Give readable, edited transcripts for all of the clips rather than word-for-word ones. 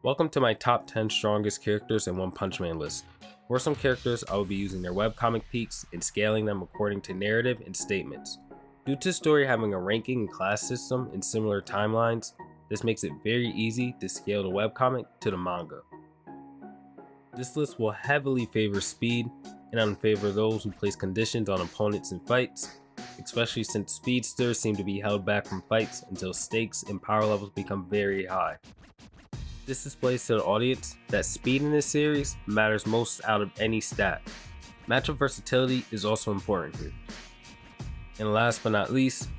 Welcome to my top 10 strongest characters in One Punch Man list. For some characters, I will be using their webcomic peaks and scaling them according to narrative and statements. Due to the story having a ranking and class system in similar timelines, this makes it very easy to scale the webcomic to the manga. This list will heavily favor speed and unfavor those who place conditions on opponents in fights, especially since speedsters seem to be held back from fights until stakes and power levels become very high. This displays to the audience that speed in this series matters most out of any stat. Matchup versatility is also important here. And last but not least,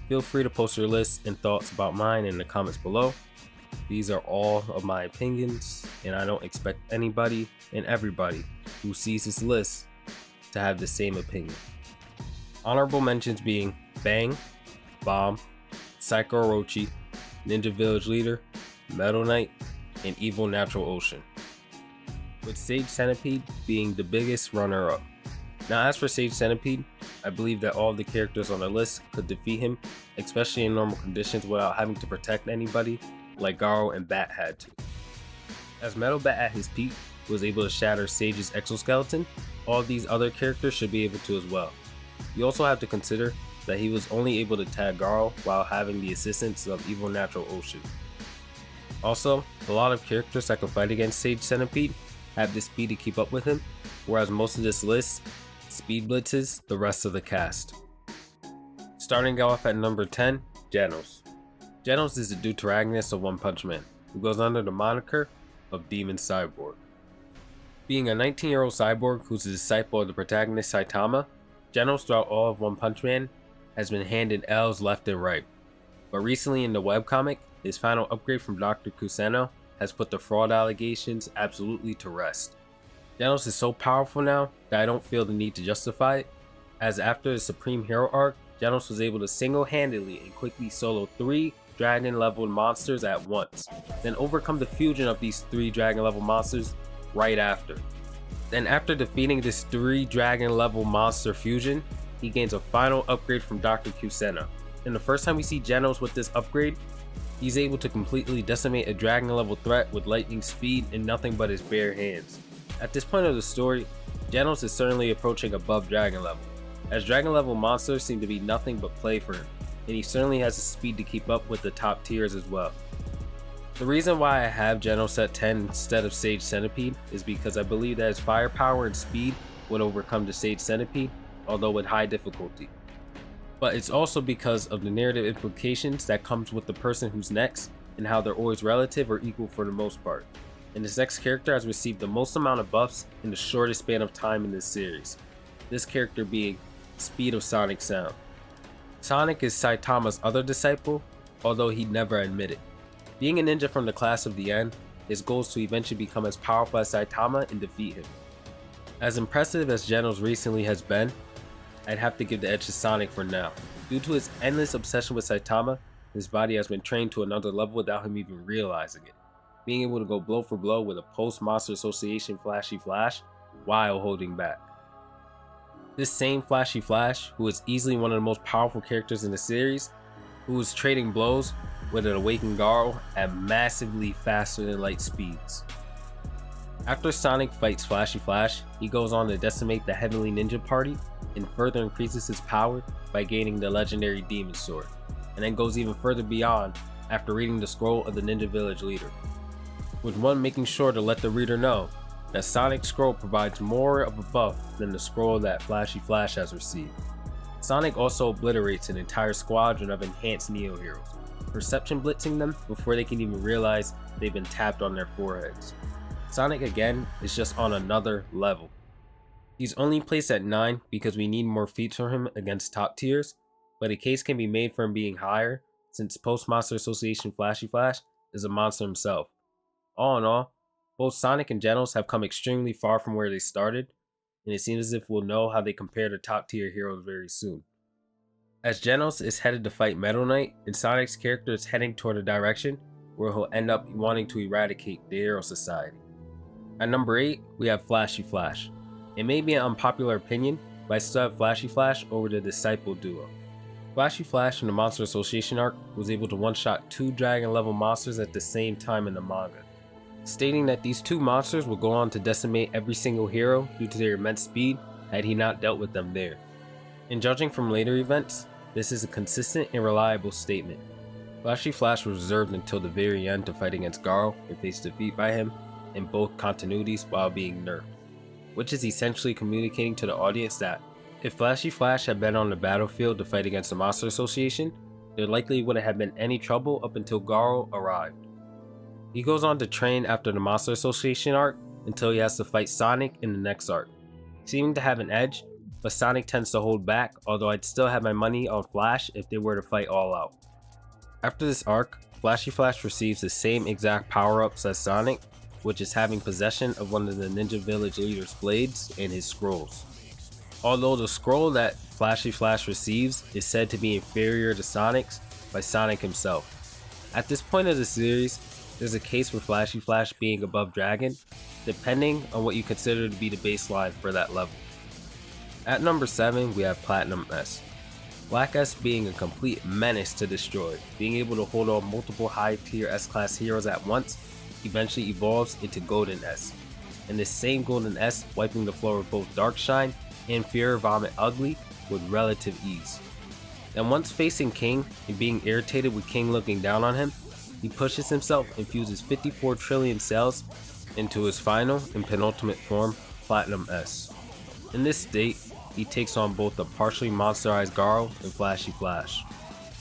feel free to post your lists and thoughts about mine in the comments below. These are all of my opinions, and I don't expect anybody and everybody who sees this list to have the same opinion. Honorable mentions being Bang, Bomb, Psycho Orochi, Ninja Village Leader, Metal Knight, and Evil Natural Ocean, with Sage Centipede being the biggest runner-up. Now as for Sage Centipede, I believe that all of the characters on the list could defeat him, especially in normal conditions without having to protect anybody like Garou and Bat had to. As Metal Bat at his peak was able to shatter Sage's exoskeleton, all of these other characters should be able to as well. You also have to consider that he was only able to tag Garou while having the assistance of Evil Natural Ocean. Also, a lot of characters that can fight against Sage Centipede have the speed to keep up with him, whereas most of this list speed blitzes the rest of the cast. Starting off at number 10, Genos. Genos is the deuteragonist of One Punch Man, who goes under the moniker of Demon Cyborg. Being a 19-year-old cyborg who's a disciple of the protagonist Saitama, Genos throughout all of One Punch Man has been handed L's left and right. But recently in the webcomic, his final upgrade from Dr. Kuseno has put the fraud allegations absolutely to rest. Genos is so powerful now that I don't feel the need to justify it, as after the Supreme Hero arc, Genos was able to single-handedly and quickly solo 3 dragon-level monsters at once, then overcome the fusion of these 3 dragon-level monsters right after. Then after defeating this 3 dragon-level monster fusion, he gains a final upgrade from Dr. Kuseno. And the first time we see Genos with this upgrade, he's able to completely decimate a dragon level threat with lightning speed and nothing but his bare hands. At this point of the story, Genos is certainly approaching above dragon level, as dragon level monsters seem to be nothing but play for him, and he certainly has the speed to keep up with the top tiers as well. The reason why I have Genos at 10 instead of Sage Centipede is because I believe that his firepower and speed would overcome the Sage Centipede, although with high difficulty. But it's also because of the narrative implications that comes with the person who's next and how they're always relative or equal for the most part. And this next character has received the most amount of buffs in the shortest span of time in this series. This character being Speed of Sonic Sound. Sonic is Saitama's other disciple, although he'd never admit it. Being a ninja from the class of the end, his goal is to eventually become as powerful as Saitama and defeat him. As impressive as Genos recently has been, I'd have to give the edge to Sonic for now. Due to his endless obsession with Saitama, his body has been trained to another level without him even realizing it, being able to go blow for blow with a post-Monster Association Flashy Flash while holding back. This same Flashy Flash, who is easily one of the most powerful characters in the series, who is trading blows with an awakened Garou at massively faster than light speeds. After Sonic fights Flashy Flash, he goes on to decimate the Heavenly Ninja Party and further increases his power by gaining the legendary Demon Sword, and then goes even further beyond after reading the scroll of the Ninja Village Leader, with one making sure to let the reader know that Sonic's scroll provides more of a buff than the scroll that Flashy Flash has received. Sonic also obliterates an entire squadron of enhanced Neo Heroes, perception blitzing them before they can even realize they've been tapped on their foreheads. Sonic again is just on another level. He's only placed at 9 because we need more feats for him against top tiers, but a case can be made for him being higher since Post-Monster Association Flashy Flash is a monster himself. All in all, both Sonic and Genos have come extremely far from where they started, and it seems as if we'll know how they compare to top tier heroes very soon. As Genos is headed to fight Metal Knight, and Sonic's character is heading toward a direction where he'll end up wanting to eradicate the Hero Society. At number 8, we have Flashy Flash. It may be an unpopular opinion, but I still have Flashy Flash over the Disciple duo. Flashy Flash in the Monster Association arc was able to one-shot 2 dragon level monsters at the same time in the manga. stating that these two monsters would go on to decimate every single hero due to their immense speed had he not dealt with them there. And judging from later events, this is a consistent and reliable statement. Flashy Flash was reserved until the very end to fight against Garou and face defeat by him in both continuities while being nerfed, which is essentially communicating to the audience that if Flashy Flash had been on the battlefield to fight against the Monster Association, there likely wouldn't have been any trouble up until Garou arrived. He goes on to train after the Monster Association arc until he has to fight Sonic in the next arc, seeming to have an edge, but Sonic tends to hold back, although I'd still have my money on Flash if they were to fight all out. After this arc, Flashy Flash receives the same exact power-ups as Sonic, which is having possession of one of the Ninja Village leader's blades and his scrolls. Although the scroll that Flashy Flash receives is said to be inferior to Sonic's by Sonic himself. At this point of the series, there's a case for Flashy Flash being above Dragon, depending on what you consider to be the baseline for that level. At number 7, we have Platinum S. Black S being a complete menace to destroy, being able to hold on multiple high tier S-class heroes at once, eventually evolves into Golden S. And this same Golden S wiping the floor with both Darkshine and Fear Vomit Ugly with relative ease. Then once facing King and being irritated with King looking down on him, he pushes himself and fuses 54 trillion cells into his final and penultimate form, Platinum S. In this state, he takes on both the partially monsterized Garou and Flashy Flash.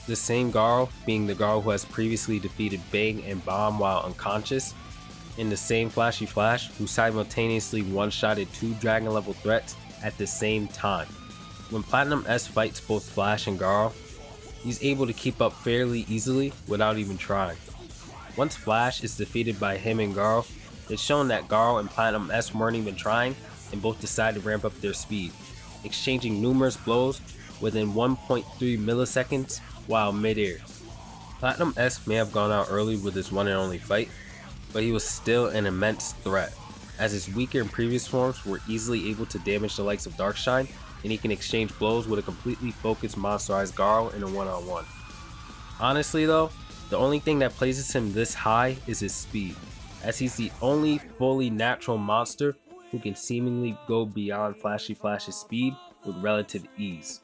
The same Garou being the Garou who has previously defeated Bang and Bomb while unconscious, and the same Flashy Flash who simultaneously one-shotted 2 dragon level threats at the same time. When Platinum S fights both Flash and Garou, he's able to keep up fairly easily without even trying. Once Flash is defeated by him and Garou, it's shown that Garou and Platinum S weren't even trying and both decide to ramp up their speed, exchanging numerous blows within 1.3 milliseconds while mid-air. Platinum S may have gone out early with his one and only fight, but he was still an immense threat, as his weaker and previous forms were easily able to damage the likes of Darkshine, and he can exchange blows with a completely focused monsterized Garou in a one-on-one. Honestly though, the only thing that places him this high is his speed, as he's the only fully natural monster who can seemingly go beyond Flashy Flash's speed with relative ease,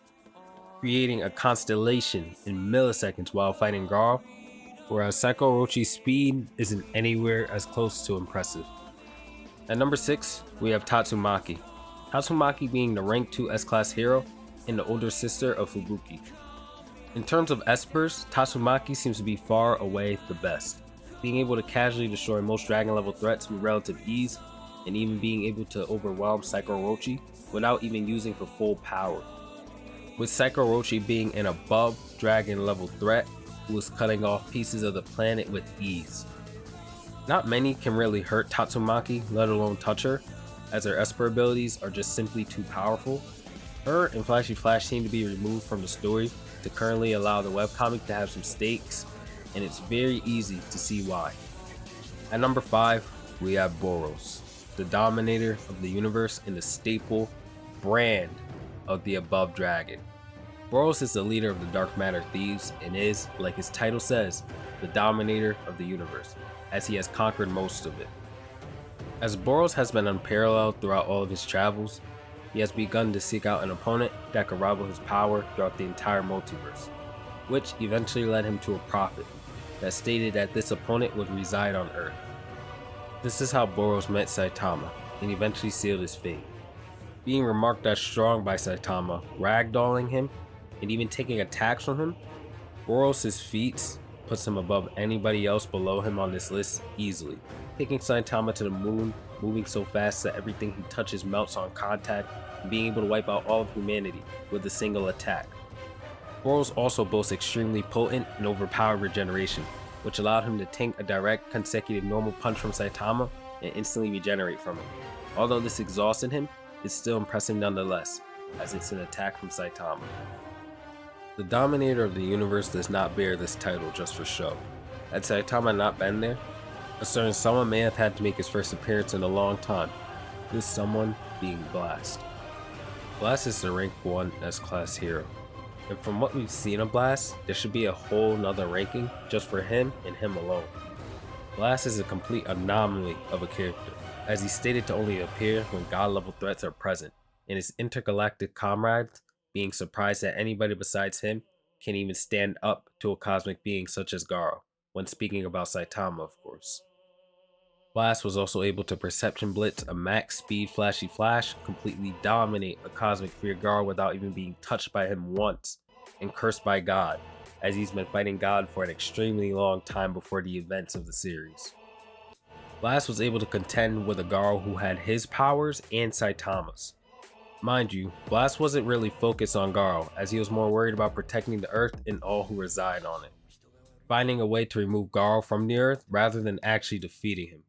creating a constellation in milliseconds while fighting Garou, whereas Psycho Orochi's speed isn't anywhere as close to impressive. At number 6, we have Tatsumaki. Tatsumaki being the rank 2 S-class hero and the older sister of Fubuki. In terms of Espers, Tatsumaki seems to be far away the best, being able to casually destroy most dragon level threats with relative ease, and even being able to overwhelm Psycho Orochi without even using her full power. With Psycho Orochi being an above dragon level threat who was cutting off pieces of the planet with ease. Not many can really hurt Tatsumaki, let alone touch her, as her Esper abilities are just simply too powerful. Her and Flashy Flash seem to be removed from the story to currently allow the webcomic to have some stakes, and it's very easy to see why. At number 5, we have Boros, the dominator of the universe and the staple brand of the above dragon. Boros is the leader of the Dark Matter Thieves and is, like his title says, the dominator of the universe, as he has conquered most of it. As Boros has been unparalleled throughout all of his travels, he has begun to seek out an opponent that could rival his power throughout the entire multiverse, which eventually led him to a prophet that stated that this opponent would reside on Earth. This is how Boros met Saitama and eventually sealed his fate, being remarked as strong by Saitama, ragdolling him, and even taking attacks from him. Boros' feats puts him above anybody else below him on this list easily, taking Saitama to the moon, moving so fast that everything he touches melts on contact, and being able to wipe out all of humanity with a single attack. Boros also boasts extremely potent and overpowered regeneration, which allowed him to tank a direct consecutive normal punch from Saitama and instantly regenerate from it. Although this exhausted him, it's still impressive nonetheless, as it's an attack from Saitama. The dominator of the universe does not bear this title just for show. Had Saitama not been there, a certain someone may have had to make his first appearance in a long time, this someone being Blast. Blast is the rank 1 S-class hero, and from what we've seen of Blast, there should be a whole nother ranking just for him and him alone. Blast is a complete anomaly of a character, as he's stated to only appear when god-level threats are present, and his intergalactic comrades, being surprised that anybody besides him can even stand up to a cosmic being such as Garou, when speaking about Saitama, of course. Blast was also able to perception blitz a max speed flashy flash, completely dominate a cosmic Fear Garou without even being touched by him once, and cursed by God, as he's been fighting God for an extremely long time before the events of the series. Blast was able to contend with a Garou who had his powers and Saitama's. Mind you, Blast wasn't really focused on Garou, as he was more worried about protecting the Earth and all who reside on it, finding a way to remove Garou from the Earth rather than actually defeating him,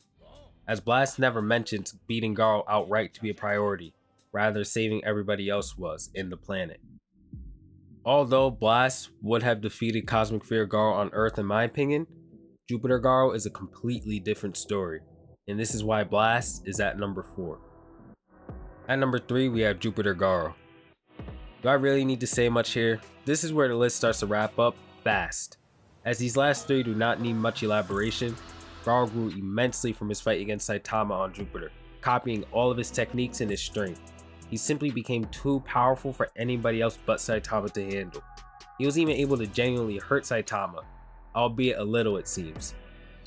as Blast never mentions beating Garou outright to be a priority, rather saving everybody else was in the planet. Although Blast would have defeated Cosmic Fear Garou on Earth in my opinion, Jupiter Garou is a completely different story, and this is why Blast is at number 4. At number 3 we have Jupiter Garou. Do I really need to say much here? This is where the list starts to wrap up fast, as these last 3 do not need much elaboration. Garou grew immensely from his fight against Saitama on Jupiter, copying all of his techniques and his strength. He simply became too powerful for anybody else but Saitama to handle. He was even able to genuinely hurt Saitama, albeit a little it seems.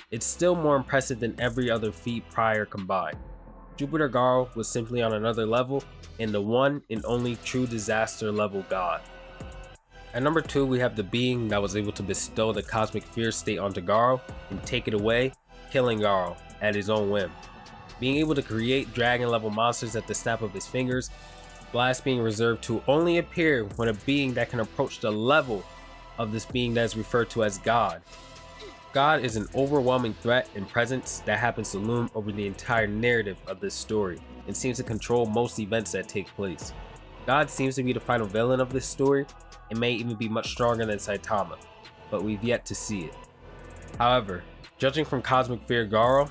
It's still more impressive than every other feat prior combined. Jupiter Garou was simply on another level, and the one and only true disaster level god. At number 2 we have the being that was able to bestow the cosmic fear state onto Garou and take it away, killing Garou at his own whim. Being able to create dragon level monsters at the snap of his fingers, Blast being reserved to only appear when a being that can approach the level of this being that is referred to as God. God is an overwhelming threat and presence that happens to loom over the entire narrative of this story and seems to control most events that take place. God seems to be the final villain of this story and may even be much stronger than Saitama, but we've yet to see it. However, judging from Cosmic Fear Garou,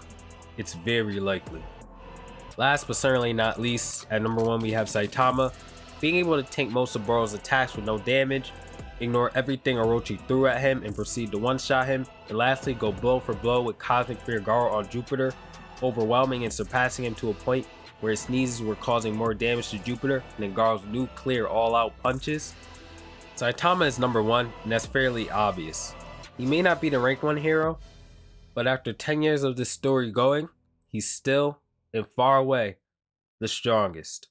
it's very likely. Last but certainly not least, at number 1 we have Saitama, being able to tank most of Boro's attacks with no damage, ignore everything Orochi threw at him and proceed to one-shot him, and lastly go blow for blow with Cosmic Fear Garou on Jupiter, overwhelming and surpassing him to a point where his sneezes were causing more damage to Jupiter than Garou's nuclear all-out punches. Saitama is number 1, and that's fairly obvious. He may not be the rank 1 hero, but after 10 years of this story going, he's still, and far away, the strongest.